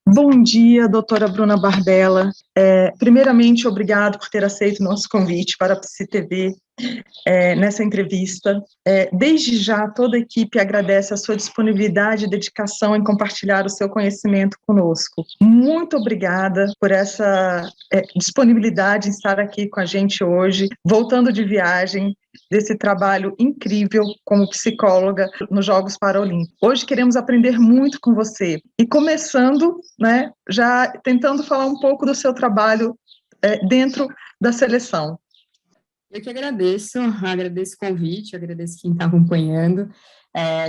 Bom dia, doutora Bruna Bardella. Primeiramente, obrigado por ter aceito o nosso convite para a PsiTV nessa entrevista. Desde já, toda a equipe agradece a sua disponibilidade e dedicação em compartilhar o seu conhecimento conosco. Muito obrigada por essa disponibilidade em estar aqui com a gente hoje, voltando de viagem, desse trabalho incrível como psicóloga nos Jogos Paralímpicos. Hoje queremos aprender muito com você e começando, já tentando falar um pouco do seu trabalho dentro da seleção. Eu que agradeço o convite, agradeço quem está acompanhando.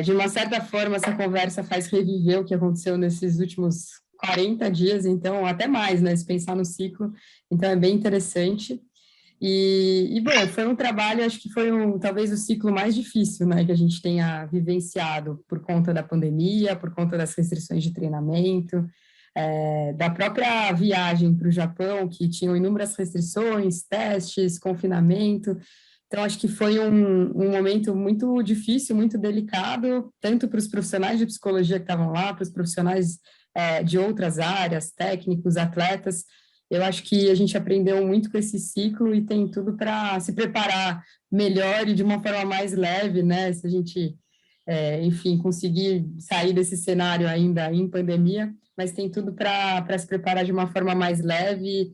De uma certa forma, essa conversa faz reviver o que aconteceu nesses últimos 40 dias, então, até mais, né, se pensar no ciclo, então é bem interessante. Bom, foi um trabalho, acho que foi talvez o ciclo mais difícil, né, que a gente tenha vivenciado por conta da pandemia, por conta das restrições de treinamento, da própria viagem para o Japão, que tinham inúmeras restrições, testes, confinamento. Então, acho que foi um momento muito difícil, muito delicado, tanto para os profissionais de psicologia que estavam lá, para os profissionais de outras áreas, técnicos, atletas. Eu acho que a gente aprendeu muito com esse ciclo e tem tudo para se preparar melhor e de uma forma mais leve, né? Se a gente, enfim, conseguir sair desse cenário ainda em pandemia, mas tem tudo para se preparar de uma forma mais leve,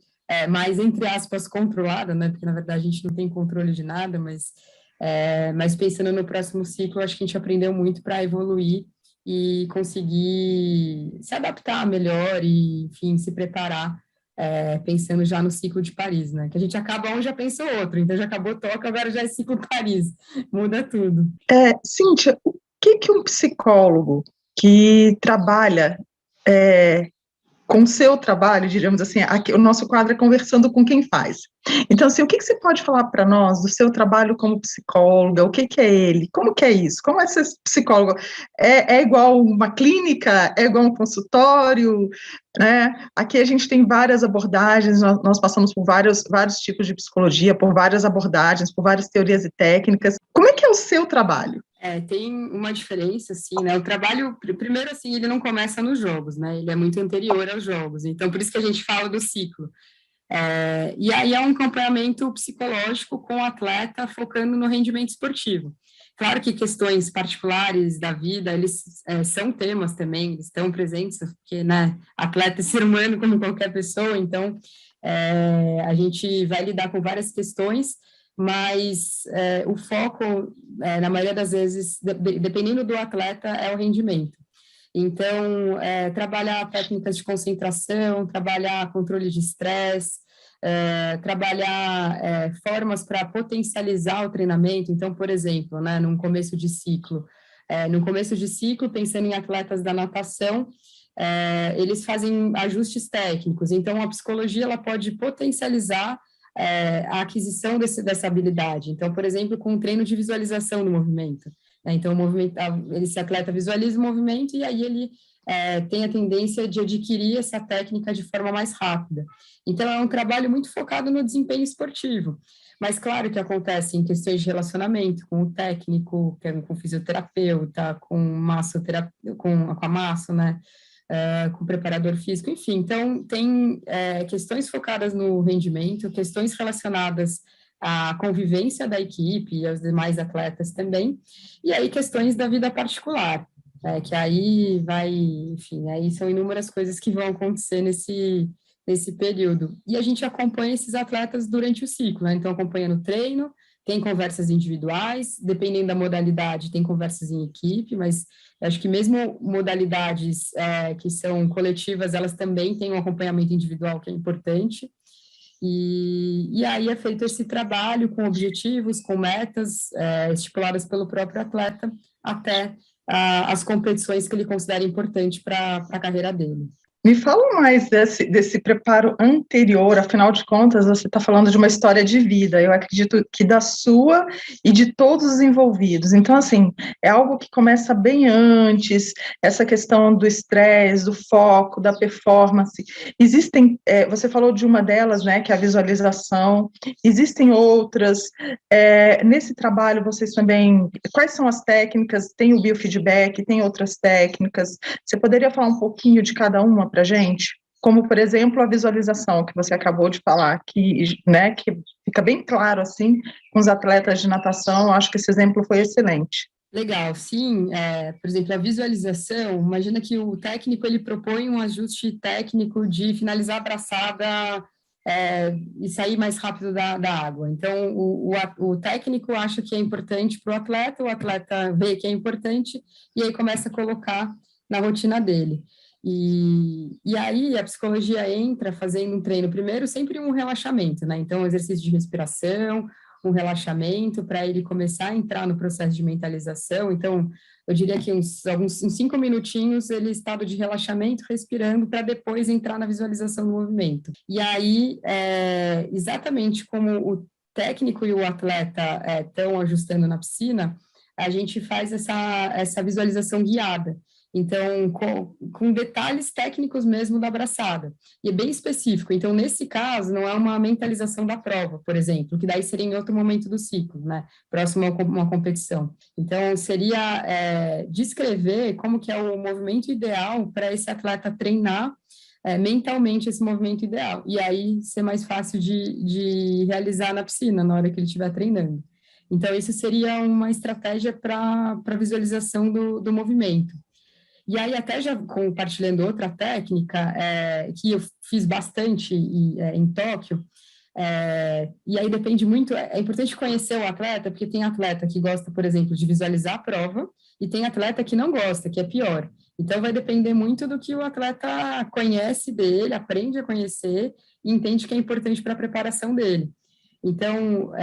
mais, entre aspas, controlada, né? Porque, na verdade, a gente não tem controle de nada, mas pensando no próximo ciclo, acho que a gente aprendeu muito para evoluir e conseguir se adaptar melhor e, enfim, se preparar pensando já no ciclo de Paris, né? Que a gente acaba um, já pensa o outro, então já acabou Tóquio, agora já é ciclo Paris, muda tudo. Cíntia, o que um psicólogo que trabalha com o seu trabalho, diríamos assim, aqui, o nosso quadro é conversando com quem faz. Então, assim, o que você pode falar para nós do seu trabalho como psicóloga? O que é ele? Como que é isso? Como é ser psicólogo? É igual uma clínica? É igual um consultório? Né? Aqui a gente tem várias abordagens, nós passamos por vários tipos de psicologia, por várias abordagens, por várias teorias e técnicas. Como é que é o seu trabalho? Tem uma diferença, assim, né? O trabalho, primeiro, assim, ele não começa nos jogos, né? Ele é muito anterior aos jogos. Então, por isso que a gente fala do ciclo. E aí é um acompanhamento psicológico com o atleta focando no rendimento esportivo. Claro que questões particulares da vida, eles são temas também, eles estão presentes, porque, né, atleta é ser humano como qualquer pessoa, então a gente vai lidar com várias questões, mas o foco, na maioria das vezes, dependendo do atleta, é o rendimento. Então, trabalhar técnicas de concentração, trabalhar controle de estresse, trabalhar formas para potencializar o treinamento. Então, por exemplo, né, no começo de ciclo, pensando em atletas da natação, eles fazem ajustes técnicos. Então, a psicologia ela pode potencializar a aquisição dessa habilidade. Então, por exemplo, com um treino de visualização do movimento. Então, esse atleta visualiza o movimento e aí ele tem a tendência de adquirir essa técnica de forma mais rápida. Então, é um trabalho muito focado no desempenho esportivo. Mas, claro que acontece em questões de relacionamento com o técnico, com o fisioterapeuta, com a masso, né? Com o preparador físico, enfim. Então, tem questões focadas no rendimento, questões relacionadas à convivência da equipe e aos demais atletas também, e aí questões da vida particular, que aí enfim, aí são inúmeras coisas que vão acontecer nesse período. E a gente acompanha esses atletas durante o ciclo, né? Então, acompanhando o treino, tem conversas individuais, dependendo da modalidade, tem conversas em equipe, mas acho que mesmo modalidades que são coletivas, elas também têm um acompanhamento individual que é importante. E aí é feito esse trabalho com objetivos, com metas estipuladas pelo próprio atleta, até as competições que ele considera importante para a carreira dele. Me fala mais desse preparo anterior, afinal de contas, você está falando de uma história de vida, eu acredito que da sua e de todos os envolvidos. Então, assim, é algo que começa bem antes, essa questão do estresse, do foco, da performance. Existem, você falou de uma delas, né, que é a visualização, existem outras. Nesse trabalho, vocês também, quais são as técnicas? Tem o biofeedback, tem outras técnicas. Você poderia falar um pouquinho de cada uma para a gente? Como, por exemplo, a visualização que você acabou de falar, que, né, que fica bem claro, assim, com os atletas de natação. Eu acho que esse exemplo foi excelente. Legal, sim. Por exemplo, a visualização, imagina que o técnico ele propõe um ajuste técnico de finalizar a braçada e sair mais rápido da água. Então, o técnico acha que é importante para o atleta vê que é importante e aí começa a colocar na rotina dele. E aí a psicologia entra fazendo um treino, primeiro sempre um relaxamento, né? Então, exercício de respiração, um relaxamento para ele começar a entrar no processo de mentalização. Então, eu diria que uns 5 minutinhos ele estado de relaxamento, respirando, para depois entrar na visualização do movimento. E aí, exatamente como o técnico e o atleta estão ajustando na piscina, a gente faz essa visualização guiada. Então, com detalhes técnicos mesmo da braçada, e é bem específico. Então, nesse caso, não é uma mentalização da prova, por exemplo, que daí seria em outro momento do ciclo, né, próximo a uma competição. Então, seria descrever como que é o movimento ideal para esse atleta treinar mentalmente esse movimento ideal, e aí ser mais fácil de realizar na piscina, na hora que ele estiver treinando. Então, isso seria uma estratégia para visualização do movimento. E aí, até já compartilhando outra técnica, que eu fiz bastante em Tóquio, e aí depende muito, é importante conhecer o atleta, porque tem atleta que gosta, por exemplo, de visualizar a prova, e tem atleta que não gosta, que é pior. Então, vai depender muito do que o atleta conhece dele, aprende a conhecer, e entende que é importante para a preparação dele. Então,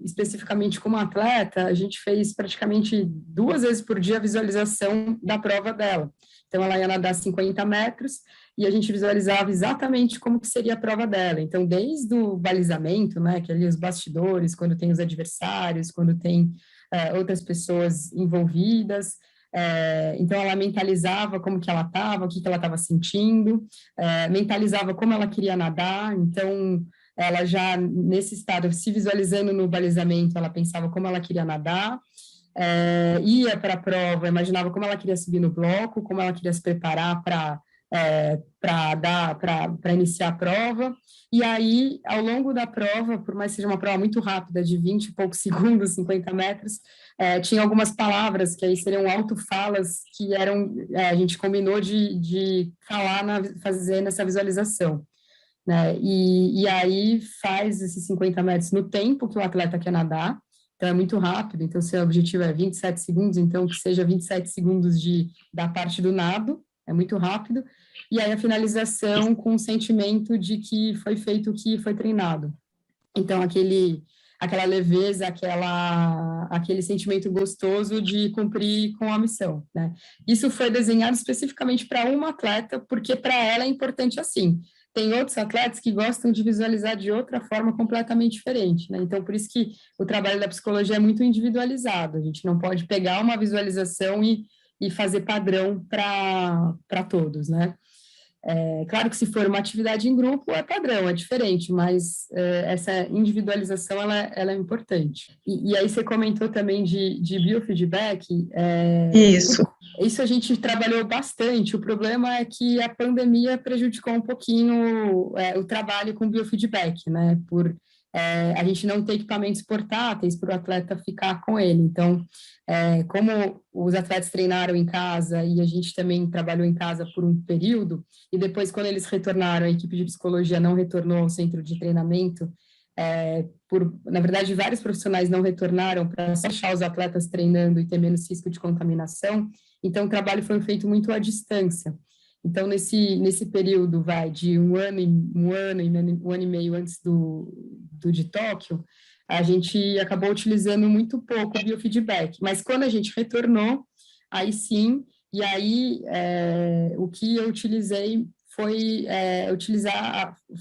especificamente como atleta, a gente fez praticamente 2 vezes por dia a visualização da prova dela. Então, ela ia nadar 50 metros e a gente visualizava exatamente como que seria a prova dela. Então, desde o balizamento, né, que é ali os bastidores, quando tem os adversários, quando tem outras pessoas envolvidas, então ela mentalizava como que ela estava, o que ela estava sentindo, mentalizava como ela queria nadar, então ela já, nesse estado, se visualizando no balizamento, ela pensava como ela queria nadar, ia para a prova, imaginava como ela queria subir no bloco, como ela queria se preparar para iniciar a prova, e aí, ao longo da prova, por mais que seja uma prova muito rápida, de 20 e poucos segundos, 50 metros, tinha algumas palavras que aí seriam autofalas que eram, a gente combinou de falar, fazendo essa visualização. Né? E aí faz esses 50 metros no tempo que o atleta quer nadar, então é muito rápido, então se o objetivo é 27 segundos, então que seja 27 segundos da parte do nado, é muito rápido, e aí a finalização com o sentimento de que foi feito o que foi treinado. Então, aquela leveza, aquele sentimento gostoso de cumprir com a missão, né? Isso foi desenhado especificamente para uma atleta, porque para ela é importante assim. Tem outros atletas que gostam de visualizar de outra forma completamente diferente, né? Então, por isso que o trabalho da psicologia é muito individualizado. A gente não pode pegar uma visualização e fazer padrão para todos, né? Claro que se for uma atividade em grupo é padrão, é diferente, mas essa individualização ela é importante. E aí você comentou também de biofeedback. Isso. Isso a gente trabalhou bastante. O problema é que a pandemia prejudicou um pouquinho o trabalho com biofeedback, né? Por a gente não ter equipamentos portáteis para o atleta ficar com ele. Então, como os atletas treinaram em casa e a gente também trabalhou em casa por um período, e depois, quando eles retornaram, a equipe de psicologia não retornou ao centro de treinamento, na verdade, vários profissionais não retornaram para deixar os atletas treinando e ter menos risco de contaminação, então o trabalho foi feito muito à distância. Então, nesse período, de um ano e meio antes do de Tóquio, a gente acabou utilizando muito pouco o biofeedback, mas quando a gente retornou, aí sim, e aí o que eu utilizei foi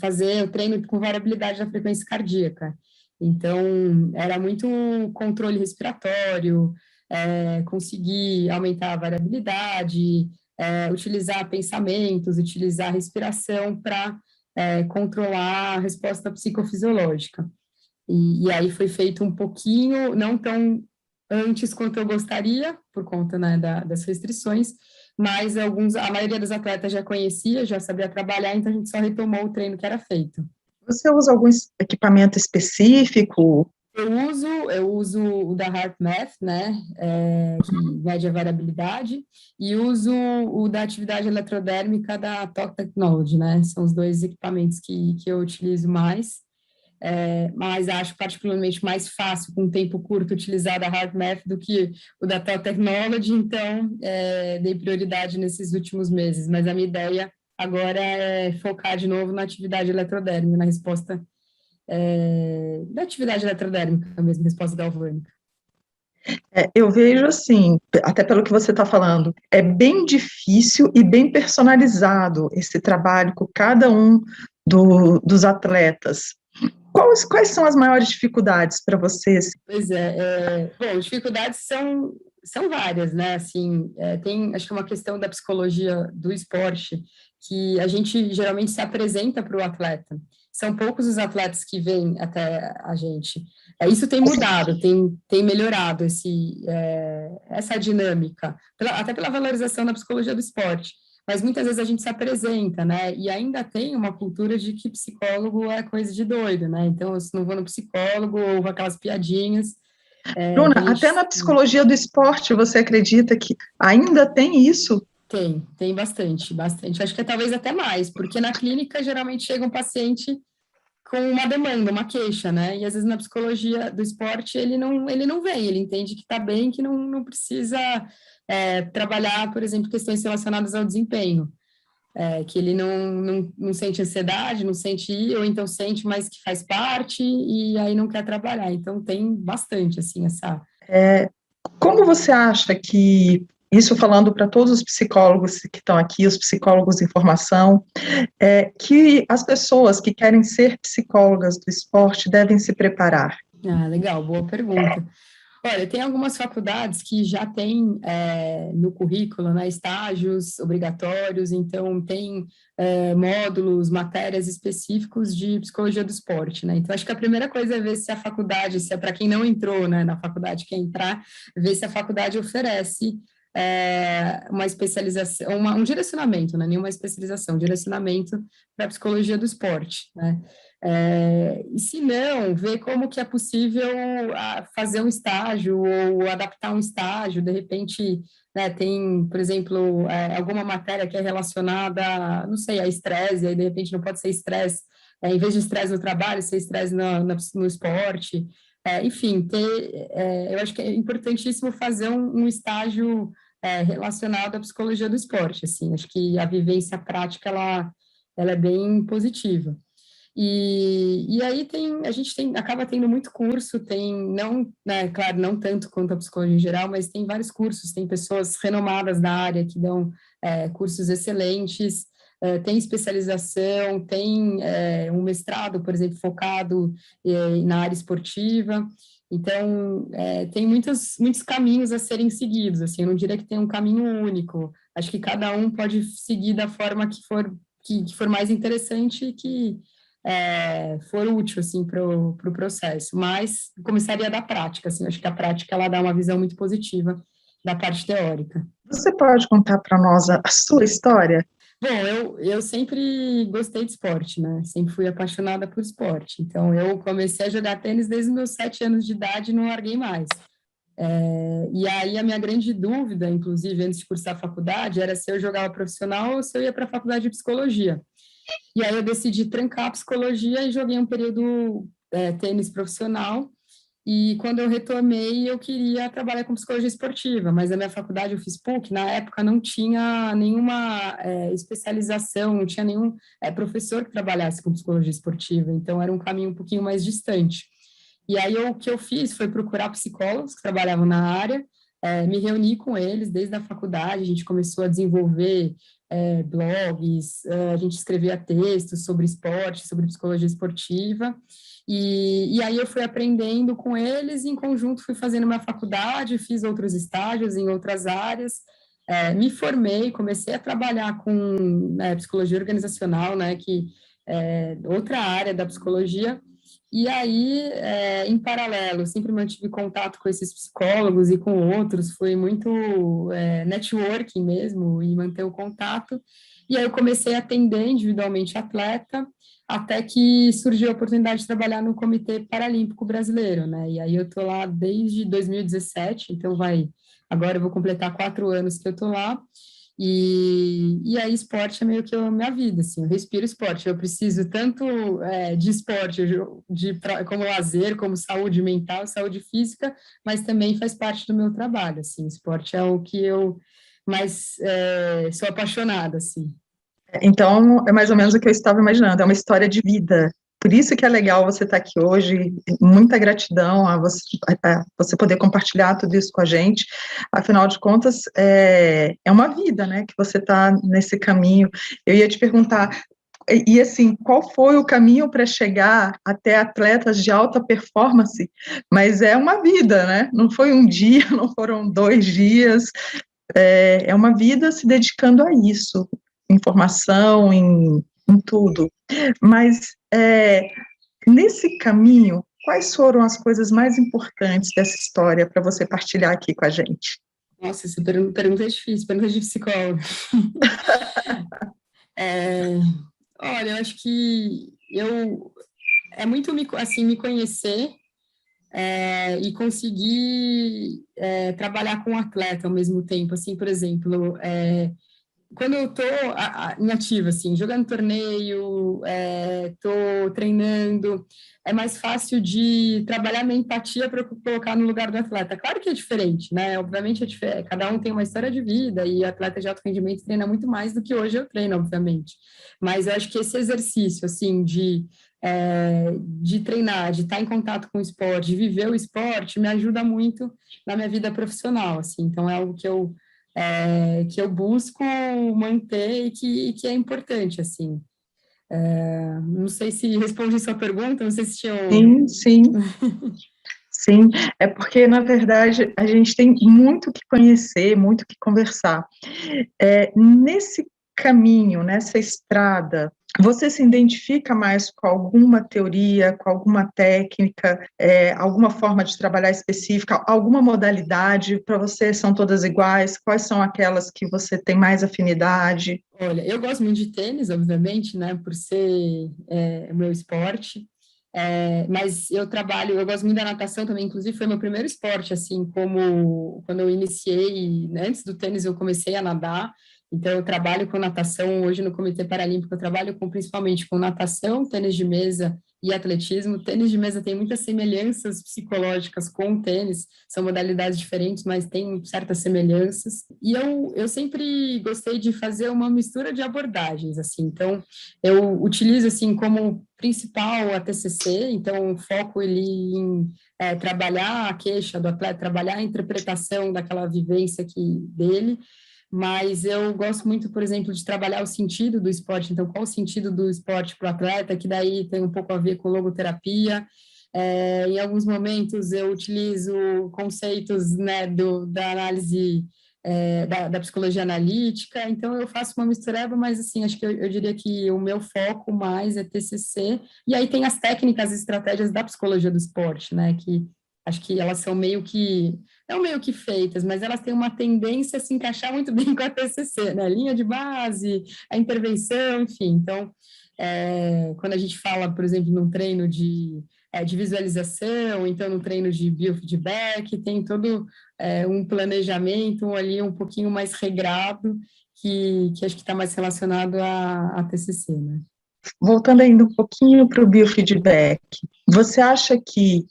fazer o treino com variabilidade da frequência cardíaca. Então, era muito controle respiratório, conseguir aumentar a variabilidade, utilizar pensamentos, utilizar respiração para controlar a resposta psicofisiológica. E aí foi feito um pouquinho, não tão antes quanto eu gostaria, por conta, né, das restrições, mas a maioria dos atletas já conhecia, já sabia trabalhar, então a gente só retomou o treino que era feito. Você usa algum equipamento específico? Eu uso o da HeartMath, né, que mede a variabilidade, e uso o da atividade eletrodérmica da Talk Technology, né, são os dois equipamentos que eu utilizo mais, mas acho particularmente mais fácil, com um tempo curto, utilizar da HeartMath do que o da Talk Technology, então dei prioridade nesses últimos meses, mas a minha ideia agora é focar de novo na atividade eletrodérmica, na resposta da atividade eletrodérmica mesmo, resposta galvânica. Eu vejo assim, até pelo que você está falando, é bem difícil e bem personalizado esse trabalho com cada um dos atletas. Quais são as maiores dificuldades para vocês? Pois bom, dificuldades são várias, né, assim, tem, acho que uma questão da psicologia do esporte, que a gente geralmente se apresenta para o atleta, são poucos os atletas que vêm até a gente, isso tem mudado, tem melhorado essa dinâmica, até pela valorização da psicologia do esporte, mas muitas vezes a gente se apresenta, né, e ainda tem uma cultura de que psicólogo é coisa de doido, né, então eu não vou no psicólogo ou aquelas piadinhas, Bruna, que a gente... até na psicologia do esporte, você acredita que ainda tem isso? Tem bastante, bastante, acho que talvez até mais, porque na clínica geralmente chega um paciente com uma demanda, uma queixa, né, e às vezes na psicologia do esporte ele não vem, ele entende que está bem, que não precisa trabalhar, por exemplo, questões relacionadas ao desempenho, que ele não sente ansiedade, não sente ir, ou então sente, mas que faz parte, e aí não quer trabalhar. Então, tem bastante, assim, essa... Como você acha que, isso falando para todos os psicólogos que estão aqui, os psicólogos em formação, que as pessoas que querem ser psicólogas do esporte devem se preparar? Ah, legal, boa pergunta. Olha, tem algumas faculdades que já têm no currículo, né, estágios obrigatórios, então tem módulos, matérias específicos de psicologia do esporte, né? Então, acho que a primeira coisa é ver se a faculdade, se é para quem não entrou, né, na faculdade, quer entrar, ver se a faculdade oferece uma especialização, um direcionamento, né, nenhuma especialização, um direcionamento para a psicologia do esporte, né? E se não, ver como que é possível fazer um estágio ou adaptar um estágio, de repente, né, tem, por exemplo, alguma matéria que é relacionada, não sei, a estresse, aí de repente não pode ser estresse, em vez de estresse no trabalho, ser estresse no esporte, enfim, eu acho que é importantíssimo fazer um estágio relacionado à psicologia do esporte, assim, acho que a vivência prática, ela é bem positiva. E aí a gente acaba tendo muito curso, não, né, claro, não tanto quanto a psicologia em geral, mas tem vários cursos, tem pessoas renomadas da área que dão cursos excelentes, tem especialização, tem um mestrado, por exemplo, focado na área esportiva, então tem muitos caminhos a serem seguidos, assim, eu não diria que tem um caminho único, acho que cada um pode seguir da forma que for mais interessante e que for útil, assim, para o processo, mas começaria da prática, assim, acho que a prática, ela dá uma visão muito positiva da parte teórica. Você pode contar para nós a sua história? Bom, eu sempre gostei de esporte, né, sempre fui apaixonada por esporte, então eu comecei a jogar tênis desde os meus 7 anos de idade e não larguei mais. E aí a minha grande dúvida, inclusive, antes de cursar a faculdade, era se eu jogava profissional ou se eu ia para a faculdade de psicologia. E aí eu decidi trancar a psicologia e joguei um período tênis profissional. E quando eu retomei, eu queria trabalhar com psicologia esportiva, mas na minha faculdade eu fiz PUC, na época não tinha nenhuma especialização, não tinha nenhum professor que trabalhasse com psicologia esportiva, então era um caminho um pouquinho mais distante. E aí o que eu fiz foi procurar psicólogos que trabalhavam na área, me reuni com eles desde a faculdade, a gente começou a desenvolver blogs, a gente escrevia textos sobre esporte, sobre psicologia esportiva, e aí eu fui aprendendo com eles, e em conjunto fui fazendo minha faculdade, fiz outros estágios em outras áreas, me formei, comecei a trabalhar com psicologia organizacional, né, que é outra área da psicologia, E aí, em paralelo, eu sempre mantive contato com esses psicólogos e com outros, foi muito networking mesmo, e manter o contato. E aí eu comecei a atender individualmente atleta, até que surgiu a oportunidade de trabalhar no Comitê Paralímpico Brasileiro, né? E aí eu tô lá desde 2017, então agora eu vou completar 4 anos que eu tô lá, e aí esporte é meio que a minha vida, assim, eu respiro esporte, eu preciso tanto de esporte como lazer, como saúde mental, saúde física, mas também faz parte do meu trabalho, assim, esporte é o que eu mais sou apaixonada, assim. Então, é mais ou menos o que eu estava imaginando, é uma história de vida. Por isso que é legal você estar aqui hoje, muita gratidão a você poder compartilhar tudo isso com a gente. Afinal de contas, é uma vida, né, que você está nesse caminho. Eu ia te perguntar, assim, qual foi o caminho para chegar até atletas de alta performance? Mas é uma vida, né? Não foi um dia, não foram 2 dias, é uma vida se dedicando a isso, em formação, em tudo. Mas, nesse caminho, quais foram as coisas mais importantes dessa história para você partilhar aqui com a gente? Nossa, essa pergunta é difícil, pergunta de psicólogo. É, olha, eu acho que é muito me conhecer e conseguir trabalhar com o atleta ao mesmo tempo, assim, por exemplo, quando eu tô em ativa, assim, jogando torneio, tô treinando, é mais fácil de trabalhar minha empatia para colocar no lugar do atleta. Claro que é diferente, né? Obviamente é diferente, cada um tem uma história de vida e atleta de alto rendimento treina muito mais do que hoje eu treino, obviamente. Mas eu acho que esse exercício, assim, de treinar, de estar em contato com o esporte, de viver o esporte, me ajuda muito na minha vida profissional, assim. Então, é algo que eu busco manter e que é importante, assim. Não sei se respondi sua pergunta, não sei se tinha... Sim, sim, sim. É porque, na verdade, a gente tem muito que conhecer, muito que conversar. Nesse caminho, nessa estrada, você se identifica mais com alguma teoria, com alguma técnica, alguma forma de trabalhar específica, alguma modalidade? Para você são todas iguais? Quais são aquelas que você tem mais afinidade? Olha, eu gosto muito de tênis, obviamente, né, por ser o meu esporte, mas eu gosto muito da natação também, inclusive foi meu primeiro esporte, assim, como quando eu iniciei, né, antes do tênis eu comecei a nadar, então eu trabalho com natação, hoje no Comitê Paralímpico eu trabalho principalmente com natação, tênis de mesa e atletismo. Tênis de mesa tem muitas semelhanças psicológicas com o tênis, são modalidades diferentes, mas tem certas semelhanças. E eu sempre gostei de fazer uma mistura de abordagens, assim. Então, eu utilizo, assim, como principal a TCC, então foco ele em trabalhar a queixa do atleta, trabalhar a interpretação daquela vivência dele, mas eu gosto muito, por exemplo, de trabalhar o sentido do esporte, então qual o sentido do esporte para o atleta, que daí tem um pouco a ver com logoterapia. Em alguns momentos eu utilizo conceitos, né, da análise, da psicologia analítica, então eu faço uma mistureba, mas assim, acho que eu diria que o meu foco mais é TCC, e aí tem as técnicas e estratégias da psicologia do esporte, né, que acho que elas são não meio que feitas, mas elas têm uma tendência a se encaixar muito bem com a TCC, né? Linha de base, a intervenção, enfim. Então, quando a gente fala, por exemplo, num treino de visualização, então no treino de biofeedback, tem todo um planejamento ali um pouquinho mais regrado, que acho que está mais relacionado à TCC, né? Voltando ainda um pouquinho para o biofeedback, você acha que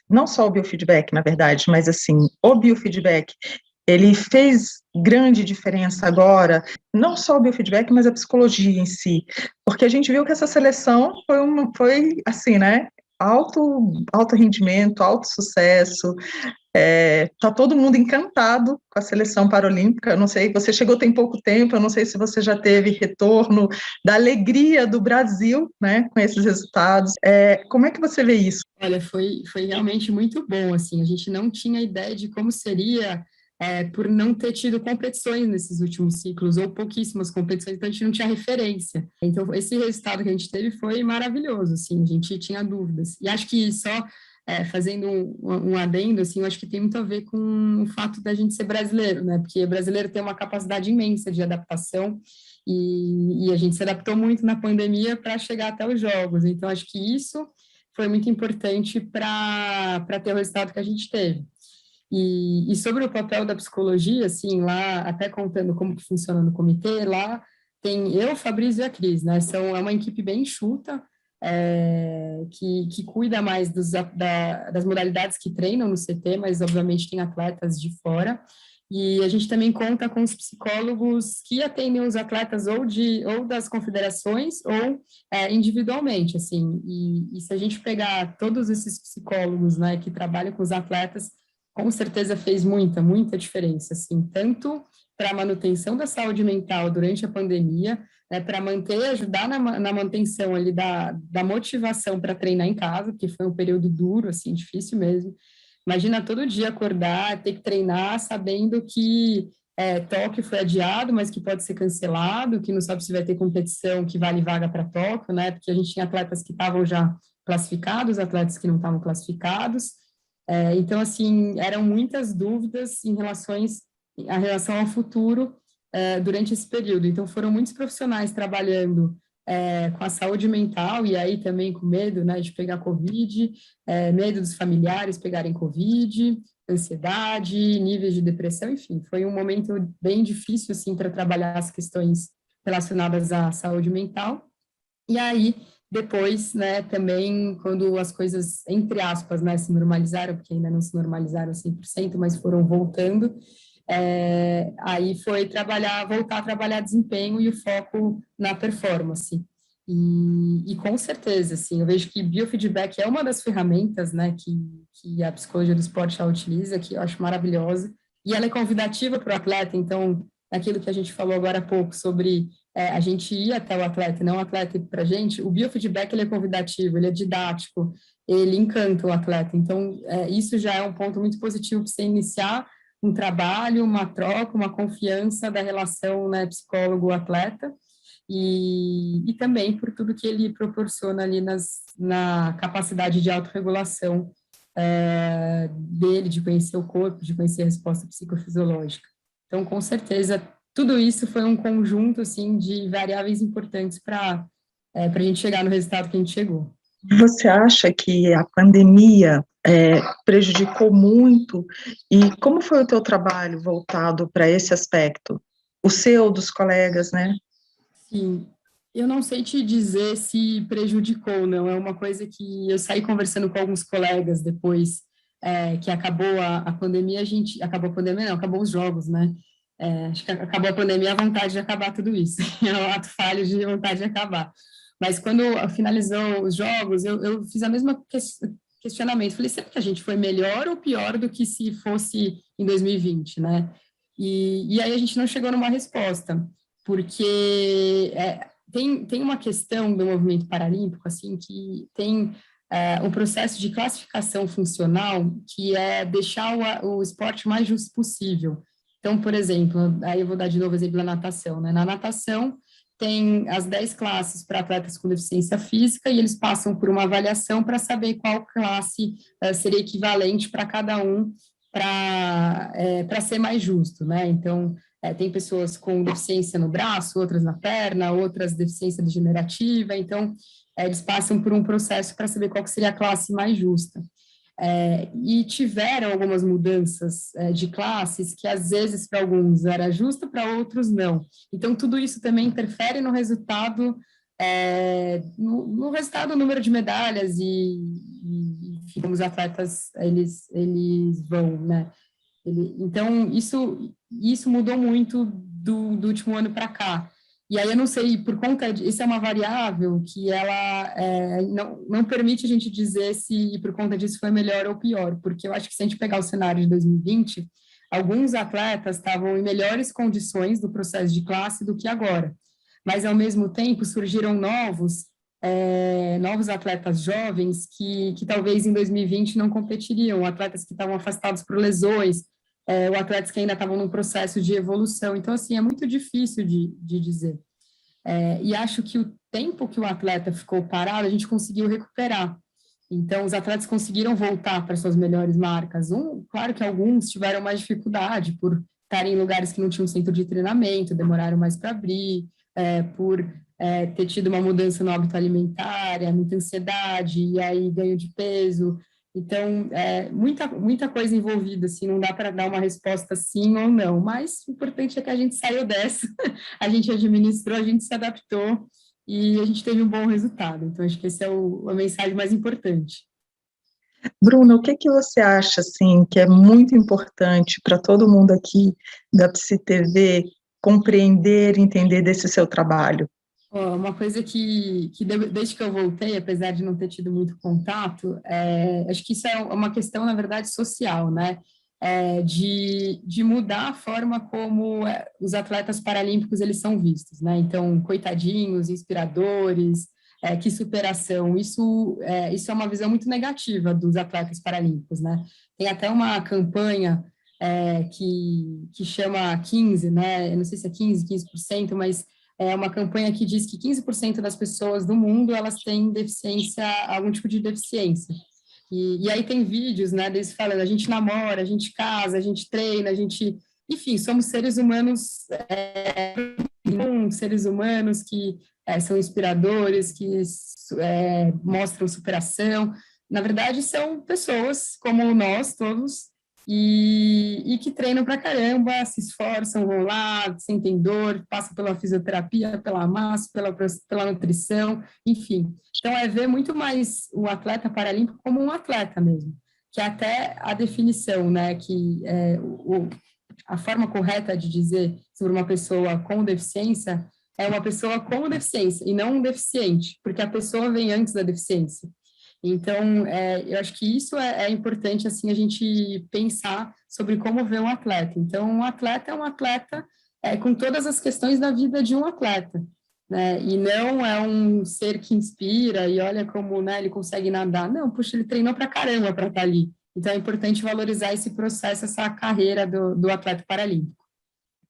não só o biofeedback, na verdade, mas assim, o biofeedback, ele fez grande diferença agora, não só o biofeedback, mas a psicologia em si, porque a gente viu que essa seleção foi assim, né, alto rendimento, alto sucesso, tá todo mundo encantado com a seleção paralímpica. Eu não sei, você chegou tem pouco tempo, eu não sei se você já teve retorno da alegria do Brasil, né, com esses resultados. Como é que você vê isso? Olha, foi realmente muito bom, assim, a gente não tinha ideia de como seria por não ter tido competições nesses últimos ciclos, ou pouquíssimas competições, então a gente não tinha referência. Então, esse resultado que a gente teve foi maravilhoso, assim, a gente tinha dúvidas. E acho que só fazendo um adendo, assim, eu acho que tem muito a ver com o fato da gente ser brasileiro, né? Porque o brasileiro tem uma capacidade imensa de adaptação, e a gente se adaptou muito na pandemia para chegar até os jogos. Então, acho que isso foi muito importante para ter o resultado que a gente teve. E sobre o papel da psicologia, assim, lá, até contando como que funciona no comitê, lá tem eu, Fabrício e a Cris, né? É uma equipe bem enxuta, que cuida mais das modalidades que treinam no CT, mas obviamente tem atletas de fora. E a gente também conta com os psicólogos que atendem os atletas ou das confederações ou individualmente, assim. E se a gente pegar todos esses psicólogos, né, que trabalham com os atletas, com certeza fez muita diferença, assim, tanto para a manutenção da saúde mental durante a pandemia, né, para ajudar na manutenção ali da motivação para treinar em casa, porque foi um período duro, assim, difícil mesmo. Imagina todo dia acordar, ter que treinar, sabendo que Tóquio foi adiado, mas que pode ser cancelado, que não sabe se vai ter competição que vale vaga para Tóquio, né? Porque a gente tinha atletas que estavam já classificados, atletas que não estavam classificados. Então, assim, eram muitas dúvidas a relação ao futuro durante esse período. Então, foram muitos profissionais trabalhando com a saúde mental, e aí também com medo, né, de pegar Covid, medo dos familiares pegarem Covid, ansiedade, níveis de depressão, enfim, foi um momento bem difícil, assim, para trabalhar as questões relacionadas à saúde mental. E aí, depois, né, também, quando as coisas, entre aspas, né, se normalizaram, porque ainda não se normalizaram 100%, mas foram voltando, aí foi voltar a trabalhar desempenho e o foco na performance. E com certeza, assim, eu vejo que biofeedback é uma das ferramentas, né, que a psicologia do esporte já utiliza, que eu acho maravilhosa, e ela é convidativa para o atleta, então, aquilo que a gente falou agora há pouco sobre a gente ir até o atleta, não o atleta ir para a gente, o biofeedback ele é convidativo, ele é didático, ele encanta o atleta, então, isso já é um ponto muito positivo para você iniciar um trabalho, uma troca, uma confiança da relação, né, psicólogo-atleta, e também por tudo que ele proporciona ali na capacidade de autorregulação dele, de conhecer o corpo, de conhecer a resposta psicofisiológica. Então, com certeza, tudo isso foi um conjunto, assim, de variáveis importantes para a gente chegar no resultado que a gente chegou. Você acha que a pandemia prejudicou muito? E como foi o teu trabalho voltado para esse aspecto? O seu, dos colegas, né? Sim, eu não sei te dizer se prejudicou, não. É uma coisa que eu saí conversando com alguns colegas depois que acabou a pandemia, acabou a pandemia, não, acabou os jogos, né? Acho que acabou a pandemia, a vontade de acabar tudo isso. É um ato falho de vontade de acabar. Mas quando finalizou os jogos, eu fiz a mesma questionamento. Falei, será que a gente foi melhor ou pior do que se fosse em 2020, né? E aí a gente não chegou numa resposta, porque tem uma questão do movimento paralímpico, assim, que tem um processo de classificação funcional que é deixar o esporte mais justo possível. Então, por exemplo, aí eu vou dar de novo o exemplo da natação, né? Na natação, tem as 10 classes para atletas com deficiência física e eles passam por uma avaliação para saber qual classe seria equivalente para cada um para ser mais justo, né? Então, tem pessoas com deficiência no braço, outras na perna, outras deficiência degenerativa, então eles passam por um processo para saber qual que seria a classe mais justa. E tiveram algumas mudanças de classes que às vezes para alguns era justa, para outros não. Então tudo isso também interfere no resultado, no resultado do número de medalhas e como os atletas eles vão, né? Então isso mudou muito do último ano para cá. E aí eu não sei, por conta isso é uma variável que ela não permite a gente dizer se por conta disso foi melhor ou pior, porque eu acho que se a gente pegar o cenário de 2020, alguns atletas estavam em melhores condições do processo de classe do que agora, mas ao mesmo tempo surgiram novos atletas jovens que talvez em 2020 não competiriam, atletas que estavam afastados por lesões, ou atletas que ainda estavam num processo de evolução. Então, assim, é muito difícil de dizer. E acho que o tempo que o atleta ficou parado, a gente conseguiu recuperar. Então, os atletas conseguiram voltar para suas melhores marcas. Claro que alguns tiveram mais dificuldade por estarem em lugares que não tinham centro de treinamento, demoraram mais para abrir, por ter tido uma mudança no hábito alimentar, muita ansiedade, e aí ganho de peso. Então, muita coisa envolvida, assim, não dá para dar uma resposta sim ou não, mas o importante é que a gente saiu dessa, a gente administrou, a gente se adaptou, e a gente teve um bom resultado. Então, acho que essa é a mensagem mais importante. Bruna, o que que você acha, assim, que é muito importante para todo mundo aqui da PsiTV compreender, entender desse seu trabalho? Uma coisa que desde que eu voltei, apesar de não ter tido muito contato, acho que isso é uma questão, na verdade, social, né? De mudar a forma como os atletas paralímpicos eles são vistos, né? Então, coitadinhos, inspiradores, que superação. Isso é uma visão muito negativa dos atletas paralímpicos, né? Tem até uma campanha que chama 15, né? Eu não sei se é 15%, mas é uma campanha que diz que 15% das pessoas do mundo, elas têm deficiência, algum tipo de deficiência. E aí tem vídeos, né, deles falando, a gente namora, a gente casa, a gente treina, enfim, somos seres humanos, seres humanos que são inspiradores, que mostram superação. Na verdade, são pessoas como nós todos, e que treinam pra caramba, se esforçam, vão lá, sentem dor, passam pela fisioterapia, pela massa, pela nutrição, enfim. Então, ver muito mais o atleta paralímpico como um atleta mesmo, que é até a definição, né, que a forma correta de dizer sobre uma pessoa com deficiência é uma pessoa com deficiência e não um deficiente, porque a pessoa vem antes da deficiência. Então, eu acho que isso é importante, assim, a gente pensar sobre como ver um atleta. Então, um atleta é um atleta com todas as questões da vida de um atleta, né? E não é um ser que inspira e olha como, né, ele consegue nadar. Não, puxa, ele treinou pra caramba para estar ali. Então, é importante valorizar esse processo, essa carreira do atleta paralímpico.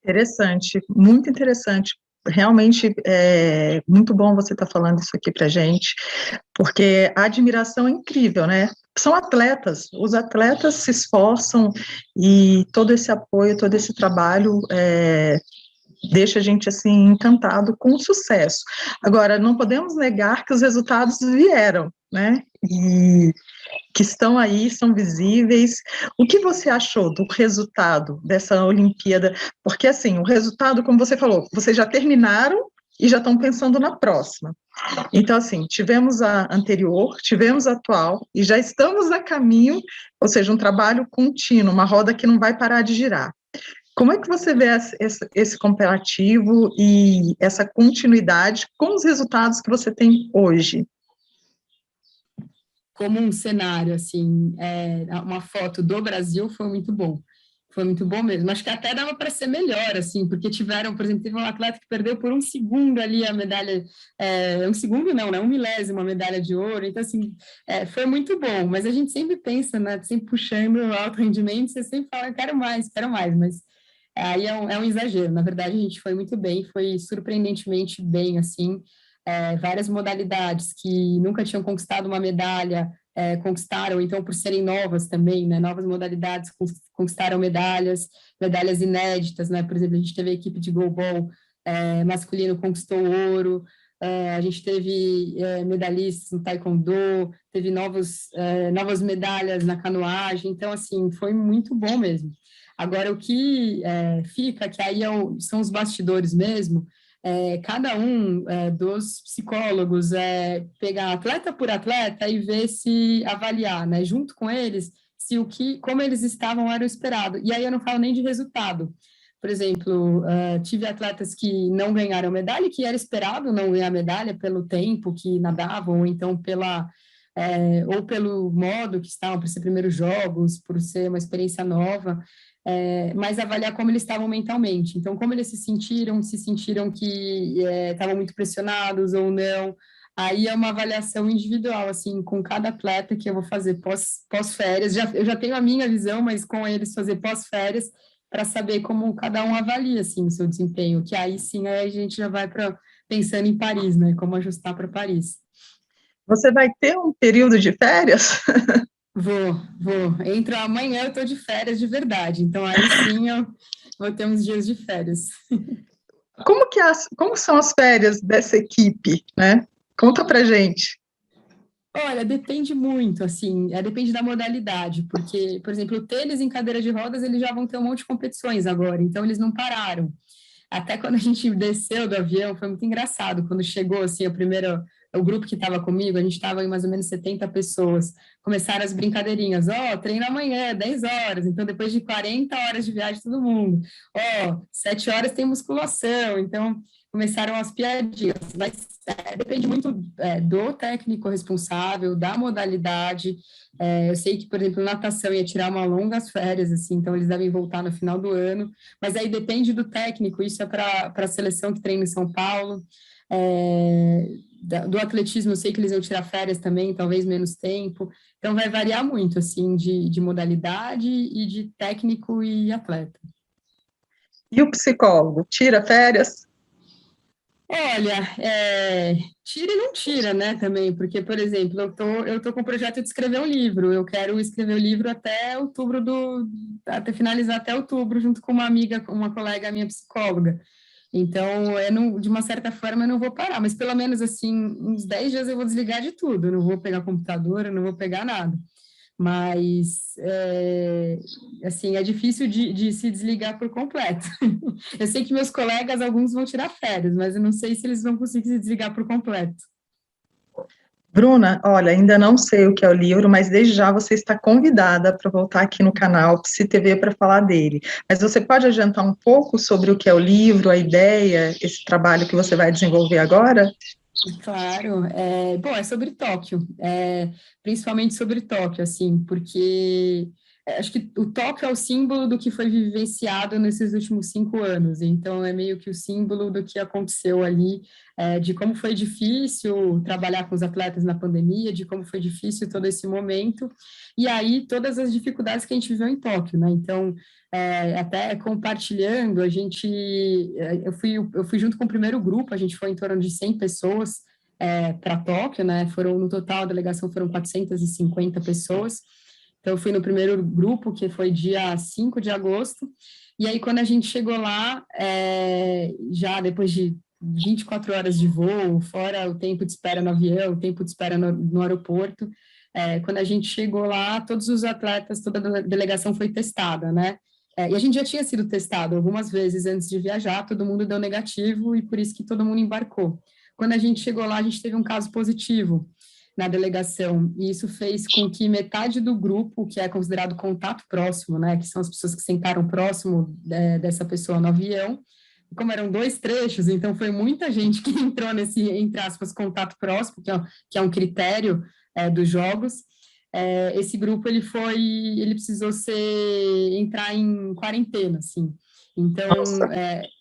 Interessante, muito interessante. Realmente é muito bom você estar falando isso aqui para gente, porque a admiração é incrível, né? São atletas, os atletas se esforçam e todo esse apoio, todo esse trabalho deixa a gente assim encantado com o sucesso. Agora, não podemos negar que os resultados vieram, né? E que estão aí, são visíveis. O que você achou do resultado dessa Olimpíada? Porque, assim, o resultado, como você falou, vocês já terminaram e já estão pensando na próxima. Então, assim, tivemos a anterior, tivemos a atual e já estamos a caminho, ou seja, um trabalho contínuo, uma roda que não vai parar de girar. Como é que você vê esse comparativo e essa continuidade com os resultados que você tem hoje? Como um cenário, assim, uma foto do Brasil foi muito bom. Foi muito bom mesmo. Acho que até dava para ser melhor, assim, porque tiveram, por exemplo, teve um atleta que perdeu por um segundo ali a medalha, um segundo não, né? Um milésimo a medalha de ouro. Então, assim, foi muito bom. Mas a gente sempre pensa, né? Sempre puxando o alto rendimento, você sempre fala, quero mais, mas aí é um exagero. Na verdade, a gente foi muito bem, foi surpreendentemente bem, assim, várias modalidades que nunca tinham conquistado uma medalha, conquistaram, então, por serem novas também, né, novas modalidades conquistaram medalhas inéditas, né, por exemplo, a gente teve a equipe de goalball masculino conquistou ouro, a gente teve medalhistas no taekwondo, teve novas medalhas na canoagem, então, assim, foi muito bom mesmo. Agora, o que fica, que aí são os bastidores mesmo, cada um dos psicólogos pegar atleta por atleta e ver se avaliar, né, junto com eles, se como eles estavam era o esperado. E aí eu não falo nem de resultado. Por exemplo, tive atletas que não ganharam medalha, que era esperado não ganhar medalha pelo tempo que nadavam, ou então ou pelo modo que estavam, por ser primeiros jogos, por ser uma experiência nova, mas avaliar como eles estavam mentalmente. Então, como eles se sentiram que estavam muito pressionados ou não. Aí é uma avaliação individual, assim, com cada atleta que eu vou fazer pós-férias. Eu já tenho a minha visão, mas com eles fazer pós-férias para saber como cada um avalia, assim, o seu desempenho. Que aí sim aí a gente já vai para pensando em Paris, né? Como ajustar para Paris. Você vai ter um período de férias? Vou. Entro amanhã, eu estou de férias de verdade. Então aí sim eu vou ter uns dias de férias. Como são as férias dessa equipe, né? Conta pra gente. Olha, depende muito, assim, depende da modalidade, porque, por exemplo, o tênis em cadeira de rodas, eles já vão ter um monte de competições agora, então eles não pararam. Até quando a gente desceu do avião, foi muito engraçado, quando chegou, assim, o grupo que estava comigo, a gente estava em mais ou menos 70 pessoas, começaram as brincadeirinhas, treino amanhã, 10 horas, então depois de 40 horas de viagem, todo mundo, 7 horas tem musculação, então começaram as piadinhas, mas depende muito do técnico responsável, da modalidade. Eu sei que, por exemplo, natação ia tirar uma longas férias, assim, então eles devem voltar no final do ano, mas aí depende do técnico, isso é para a seleção que treina em São Paulo. Do atletismo, eu sei que eles vão tirar férias também, talvez menos tempo, então vai variar muito, assim, de modalidade e de técnico e atleta. E o psicólogo, tira férias? Olha, tira e não tira, né, também, porque, por exemplo, eu tô com o projeto de escrever um livro, eu quero escrever o livro até finalizar até outubro, junto com uma amiga, uma colega minha psicóloga. Então, de uma certa forma, eu não vou parar, mas pelo menos, assim, uns 10 dias eu vou desligar de tudo, eu não vou pegar computador, eu não vou pegar nada. Mas, assim, é difícil de se desligar por completo. Eu sei que meus colegas, alguns vão tirar férias, mas eu não sei se eles vão conseguir se desligar por completo. Bruna, olha, ainda não sei o que é o livro, mas desde já você está convidada para voltar aqui no canal Psi TV para falar dele. Mas você pode adiantar um pouco sobre o que é o livro, a ideia, esse trabalho que você vai desenvolver agora? Claro, bom, é sobre Tóquio, principalmente sobre Tóquio, assim, porque acho que o Tóquio é o símbolo do que foi vivenciado nesses últimos 5 anos, então é meio que o símbolo do que aconteceu ali, de como foi difícil trabalhar com os atletas na pandemia, de como foi difícil todo esse momento, e aí todas as dificuldades que a gente viveu em Tóquio, né, então até compartilhando, eu fui junto com o primeiro grupo, a gente foi em torno de 100 pessoas para Tóquio, né, no total, a delegação foram 450 pessoas, então eu fui no primeiro grupo, que foi dia 5 de agosto, e aí quando a gente chegou lá, já depois de 24 horas de voo, fora o tempo de espera no avião, o tempo de espera no aeroporto, quando a gente chegou lá, todos os atletas, toda a delegação foi testada, né, e a gente já tinha sido testado algumas vezes antes de viajar, todo mundo deu negativo e por isso que todo mundo embarcou. Quando a gente chegou lá, a gente teve um caso positivo na delegação, e isso fez com que metade do grupo, que é considerado contato próximo, né, que são as pessoas que sentaram próximo dessa pessoa no avião, como eram 2 trechos, então foi muita gente que entrou nesse, entre aspas, contato próximo, que é um critério dos jogos, esse grupo ele precisou entrar em quarentena, assim. Então,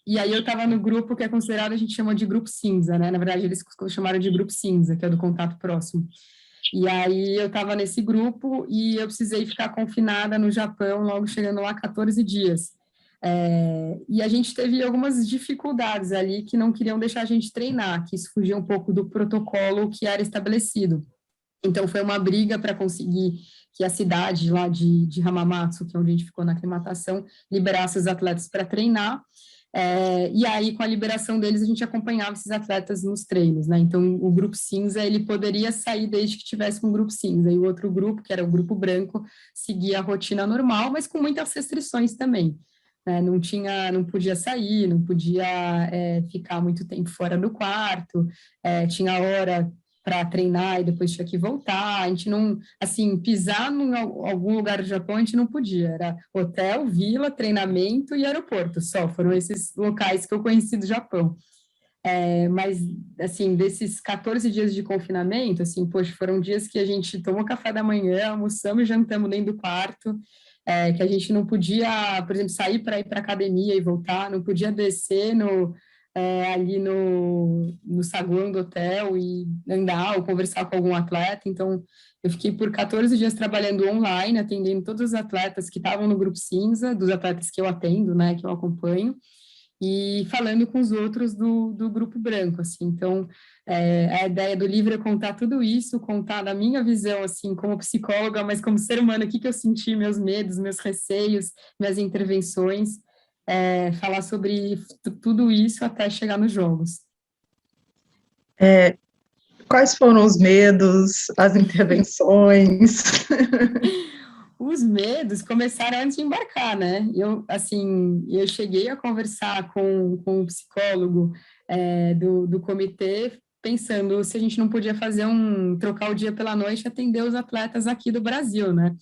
e aí eu estava no grupo que é considerado, a gente chama de grupo cinza, né? Na verdade, eles chamaram de grupo cinza, que é do contato próximo. E aí eu estava nesse grupo e eu precisei ficar confinada no Japão, logo chegando lá 14 dias. E a gente teve algumas dificuldades ali que não queriam deixar a gente treinar, que isso fugia um pouco do protocolo que era estabelecido. Então, foi uma briga para conseguir que a cidade lá de Hamamatsu, que é onde a gente ficou na aclimatação, liberasse os atletas para treinar. E aí, com a liberação deles, a gente acompanhava esses atletas nos treinos, né? Então, o grupo cinza, ele poderia sair desde que tivesse um grupo cinza, e o outro grupo, que era o grupo branco, seguia a rotina normal, mas com muitas restrições também. Não podia sair, não podia ficar muito tempo fora do quarto, tinha hora para treinar e depois tinha que voltar. A gente não, assim, pisar em algum lugar do Japão, a gente não podia. Era hotel, vila, treinamento e aeroporto só. Foram esses locais que eu conheci do Japão. Mas, assim, desses 14 dias de confinamento, assim, poxa, foram dias que a gente tomou café da manhã, almoçamos e jantamos dentro do quarto, que a gente não podia, por exemplo, sair para ir para academia e voltar, não podia descer ali no saguão do hotel e andar ou conversar com algum atleta. Então, eu fiquei por 14 dias trabalhando online, atendendo todos os atletas que estavam no grupo cinza, dos atletas que eu atendo, né, que eu acompanho, e falando com os outros do grupo branco, assim. Então, a ideia do livro é contar tudo isso, contar da minha visão, assim, como psicóloga, mas como ser humano, o que eu senti, meus medos, meus receios, minhas intervenções, falar sobre tudo isso até chegar nos jogos. Quais foram os medos, as intervenções? Os medos começaram antes de embarcar, né? Eu cheguei a conversar com o psicólogo do comitê, pensando se a gente não podia trocar o dia pela noite e atender os atletas aqui do Brasil, né?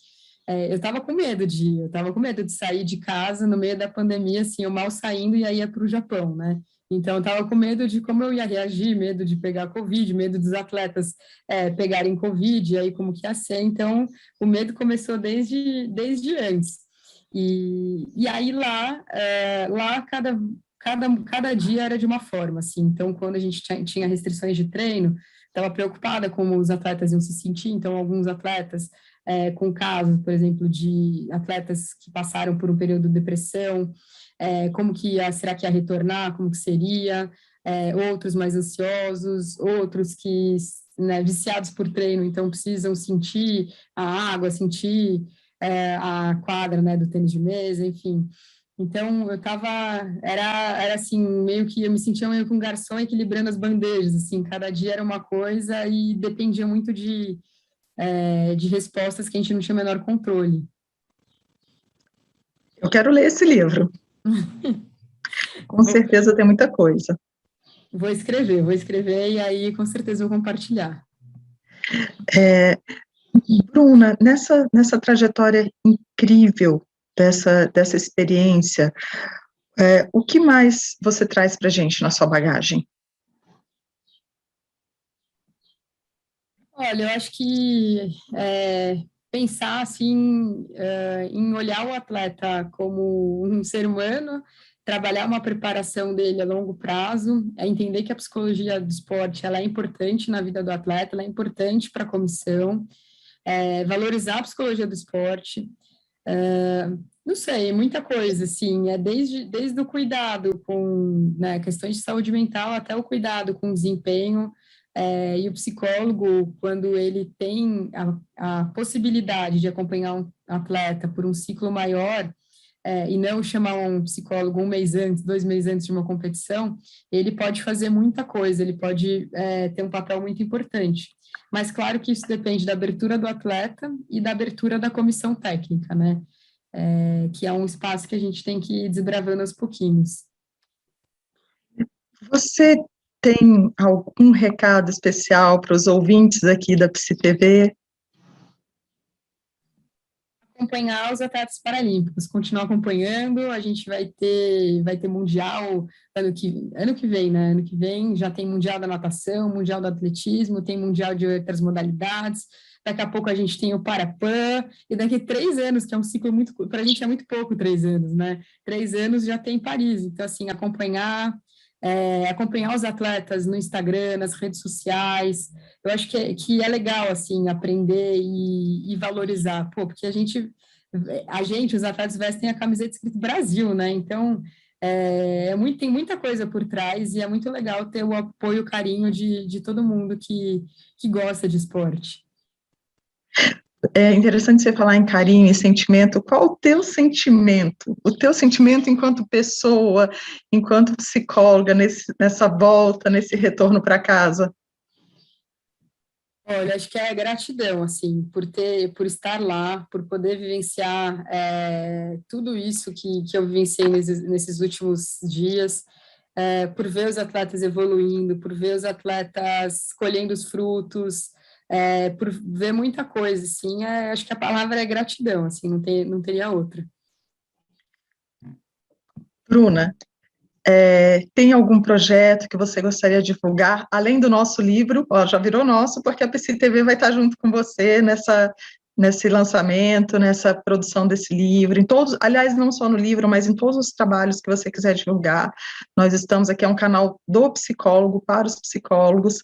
Eu estava com medo de sair de casa no meio da pandemia, assim, eu mal saindo e aí ia para o Japão, né? Então, eu estava com medo de como eu ia reagir, medo de pegar Covid, medo dos atletas pegarem Covid, e aí como que ia ser. Então, o medo começou desde antes. E aí lá cada dia era de uma forma, assim. Então, quando a gente tinha restrições de treino, estava preocupada como os atletas iam se sentir. Então, alguns atletas com casos, por exemplo, de atletas que passaram por um período de depressão, como que será que ia retornar, como que seria, outros mais ansiosos, outros que, né, viciados por treino, então precisam sentir a água, sentir a quadra, né, do tênis de mesa, enfim. Então, era assim, meio que eu me sentia meio que um garçom equilibrando as bandejas, assim, cada dia era uma coisa e dependia muito de respostas que a gente não tinha o menor controle. Eu quero ler esse livro. Com certeza tem muita coisa. Vou escrever e aí com certeza vou compartilhar. Bruna, nessa trajetória incrível dessa experiência, o que mais você traz para a gente na sua bagagem? Olha, eu acho que pensar assim, em olhar o atleta como um ser humano, trabalhar uma preparação dele a longo prazo, entender que a psicologia do esporte ela é importante na vida do atleta, ela é importante para a comissão, valorizar a psicologia do esporte, não sei, muita coisa, assim, desde o cuidado com, né, questões de saúde mental até o cuidado com o desempenho, e o psicólogo, quando ele tem a possibilidade de acompanhar um atleta por um ciclo maior, e não chamar um psicólogo um mês antes, 2 meses antes de uma competição, ele pode fazer muita coisa, ele pode ter um papel muito importante. Mas claro que isso depende da abertura do atleta e da abertura da comissão técnica, né? Que é um espaço que a gente tem que ir desbravando aos pouquinhos. Você tem algum recado especial para os ouvintes aqui da PsiTV? Acompanhar os atletas paralímpicos, continuar acompanhando, a gente vai ter mundial ano que vem, né? Ano que vem já tem mundial da natação, mundial do atletismo, tem mundial de outras modalidades, daqui a pouco a gente tem o Parapan, e daqui 3 anos, que é um ciclo muito, para a gente é muito pouco 3 anos, né? 3 anos já tem Paris, então assim, acompanhar os atletas no Instagram, nas redes sociais, eu acho que é legal, assim, aprender e valorizar, porque os atletas vestem a camiseta escrito Brasil, né, então tem muita coisa por trás e é muito legal ter o apoio, o carinho de todo mundo que gosta de esporte. É interessante você falar em carinho e sentimento. Qual o teu sentimento? O teu sentimento enquanto pessoa, enquanto psicóloga, nessa volta, nesse retorno para casa? Olha, acho que é gratidão, assim, por estar lá, por poder vivenciar tudo isso que eu vivenciei nesses últimos dias, por ver os atletas evoluindo, por ver os atletas colhendo os frutos, por ver muita coisa, assim, acho que a palavra é gratidão, assim, não teria outra. Bruna, tem algum projeto que você gostaria de divulgar, além do nosso livro? Ó, já virou nosso, porque a PCTV vai estar junto com você nesse lançamento, nessa produção desse livro, em todos, aliás, não só no livro, mas em todos os trabalhos que você quiser divulgar. Nós estamos aqui, é um canal do psicólogo, para os psicólogos.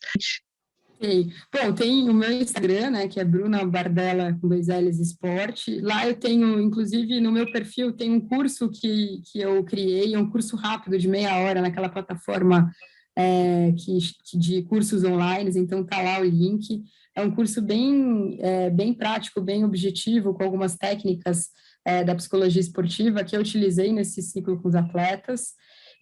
Sim. Bom, tem o meu Instagram, né, que é Bruna Bardella, com 2 L's Esporte. Lá eu tenho, inclusive, no meu perfil, tem um curso que eu criei, é um curso rápido, de meia hora, naquela plataforma de cursos online, então tá lá o link. É um curso bem prático, bem objetivo, com algumas técnicas da psicologia esportiva que eu utilizei nesse ciclo com os atletas.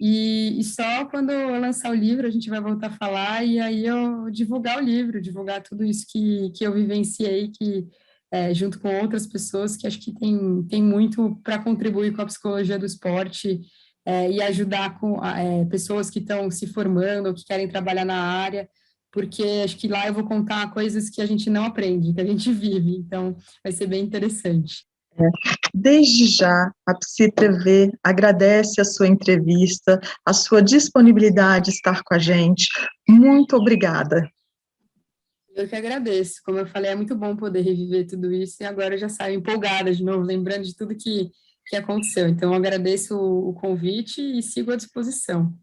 E só quando eu lançar o livro a gente vai voltar a falar e aí eu divulgar o livro, divulgar tudo isso que eu vivenciei, junto com outras pessoas que acho que tem muito para contribuir com a psicologia do esporte, e ajudar pessoas que estão se formando ou que querem trabalhar na área, porque acho que lá eu vou contar coisas que a gente não aprende, que a gente vive, então vai ser bem interessante. Desde já, a PsiTV agradece a sua entrevista, a sua disponibilidade de estar com a gente. Muito obrigada. Eu que agradeço. Como eu falei, é muito bom poder reviver tudo isso e agora eu já saio empolgada de novo, lembrando de tudo que aconteceu. Então, eu agradeço o convite e sigo à disposição.